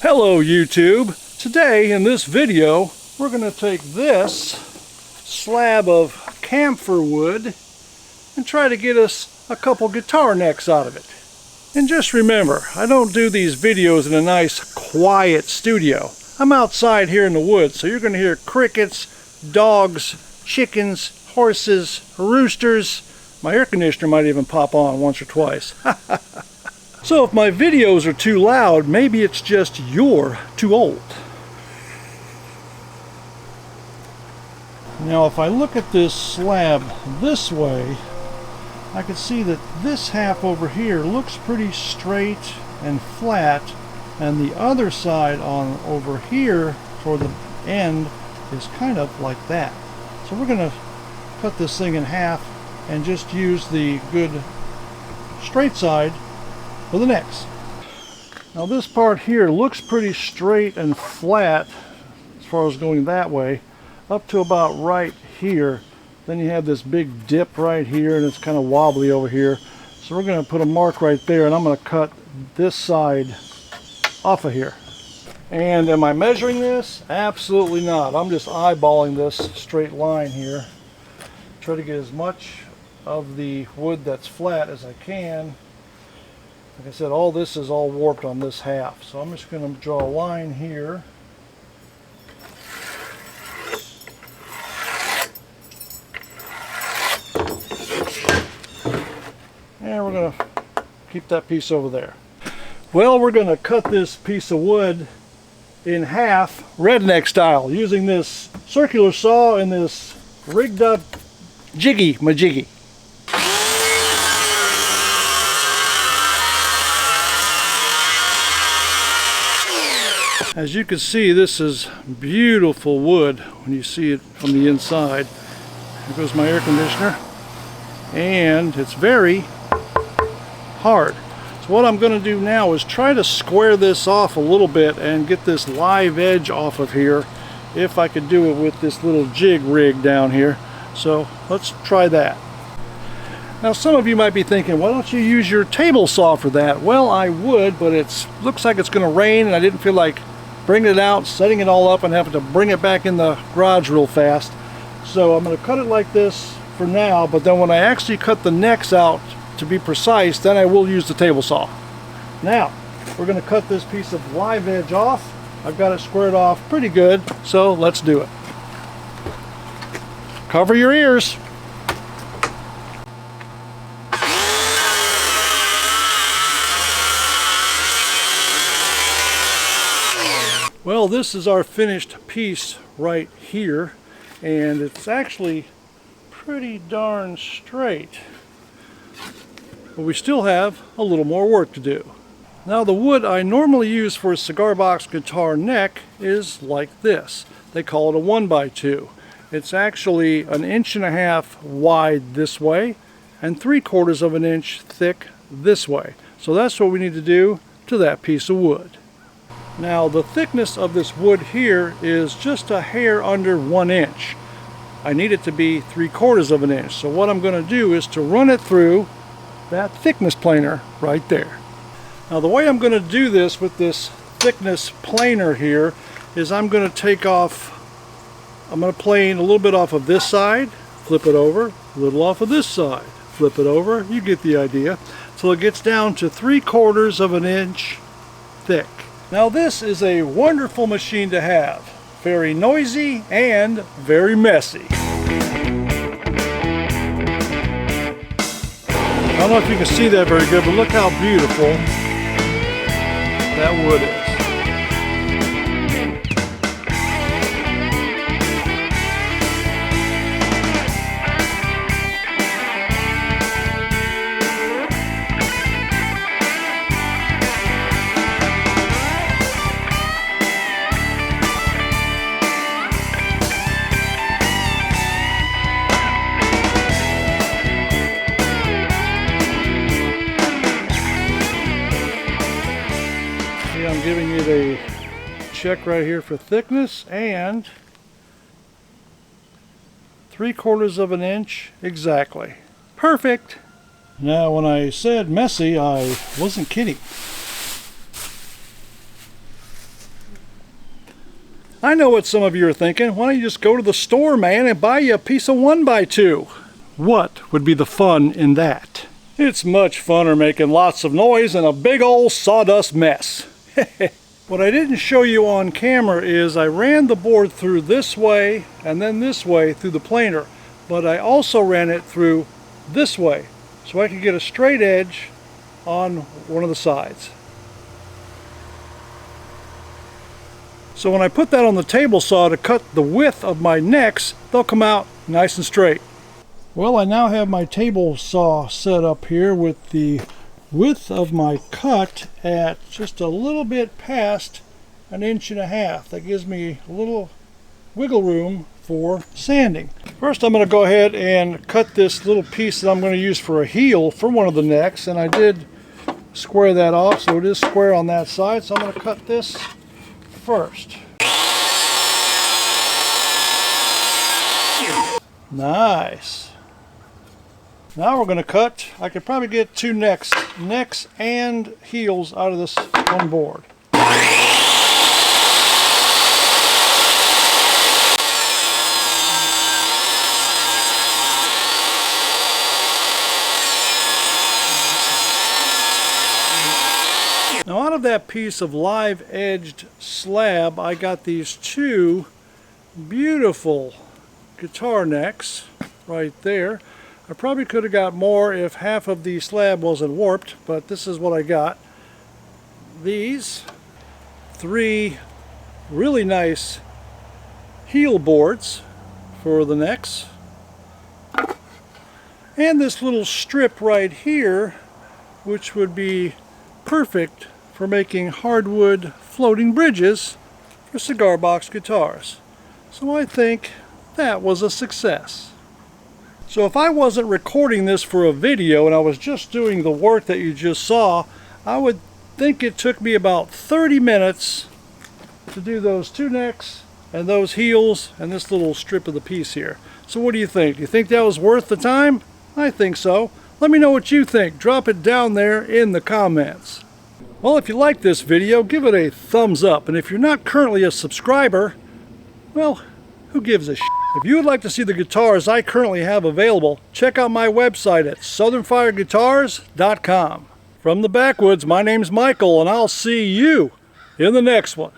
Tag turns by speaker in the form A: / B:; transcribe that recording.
A: Hello YouTube! Today in this video we're going to take this slab of camphor wood and try to get us a couple guitar necks out of it. And just remember, I don't do these videos in a nice quiet studio. I'm outside here in the woods, so you're going to hear crickets, dogs, chickens, horses, roosters. My air conditioner might even pop on once or twice. So if my videos are too loud, maybe it's just you're too old. Now if I look at this slab this way, I can see that this half over here looks pretty straight and flat, and the other side on over here toward the end is kind of like that. So we're going to cut this thing in half and just use the good straight side for the necks. Now this part here looks pretty straight and flat as far as going that way up to about right here. Then you have this big dip right here and it's kind of wobbly over here. So we're going to put a mark right there, and I'm going to cut this side off of here. And am I measuring this? Absolutely not. I'm just eyeballing this straight line here. Try to get as much of the wood that's flat as I can. Like I said, all this is all warped on this half, so I'm just going to draw a line here. And we're going to keep that piece over there. Well, we're going to cut this piece of wood in half redneck style using this circular saw and this rigged up jiggy-majiggy. As you can see, this is beautiful wood when you see it from the inside. Here goes my air conditioner. And it's very hard. So what I'm going to do now is try to square this off a little bit and get this live edge off of here, if I could do it with this little jig rig down here. So let's try that. Now some of you might be thinking, why don't you use your table saw for that? Well, I would, but it looks like it's going to rain and I didn't feel like bringing it out, setting it all up, and having to bring it back in the garage real fast. So I'm going to cut it like this for now, but then when I actually cut the necks out, to be precise, then I will use the table saw. Now we're going to cut this piece of live edge off. I've got it squared off pretty good, so let's do it. Cover your ears. Well, this is our finished piece right here, and it's actually pretty darn straight. But we still have a little more work to do. Now the wood I normally use for a cigar box guitar neck is like this. They call it a 1x2. It's actually 1.5 inches wide this way and 3/4 of an inch thick this way. So that's what we need to do to that piece of wood. Now the thickness of this wood here is just a hair under 1 inch. I need it to be 3/4 of an inch. So what I'm going to do is to run it through that thickness planer right there. Now the way I'm going to do this with this thickness planer here is I'm going to plane a little bit off of this side, flip it over, a little off of this side, flip it over, you get the idea, till it gets down to 3/4 of an inch thick. Now this is a wonderful machine to have. Very noisy and very messy. I don't know if you can see that very good, but look how beautiful that wood is. I'm giving it a check right here for thickness, and 3/4 of an inch exactly. Perfect. Now when I said messy, I wasn't kidding. I know what some of you are thinking. Why don't you just go to the store, man, and buy you a piece of 1x2? What would be the fun in that? It's much funner making lots of noise and a big old sawdust mess. What I didn't show you on camera is I ran the board through this way and then this way through the planer, but I also ran it through this way so I could get a straight edge on one of the sides. So when I put that on the table saw to cut the width of my necks, they'll come out nice and straight. Well, I now have my table saw set up here with the width of my cut at just a little bit past 1.5 inches. That gives me a little wiggle room for sanding. First, I'm going to go ahead and cut this little piece that I'm going to use for a heel for one of the necks, and I did square that off, so it is square on that side. So I'm going to cut this first. Nice. Now we're going to cut. I could probably get 2 necks and heels out of this one board. Now out of that piece of live edged slab, I got these 2 beautiful guitar necks right there. I probably could have got more if half of the slab wasn't warped, but this is what I got. These 3 really nice heel boards for the necks. And this little strip right here, which would be perfect for making hardwood floating bridges for cigar box guitars. So I think that was a success. So if I wasn't recording this for a video and I was just doing the work that you just saw, I would think it took me about 30 minutes to do those 2 necks and those heels and this little strip of the piece here. So what do you think? Do you think that was worth the time? I think so. Let me know what you think. Drop it down there in the comments. Well, if you like this video, give it a thumbs up. And if you're not currently a subscriber, well, who gives a shit? If you would like to see the guitars I currently have available, check out my website at southernfireguitars.com. From the backwoods, my name's Michael, and I'll see you in the next one.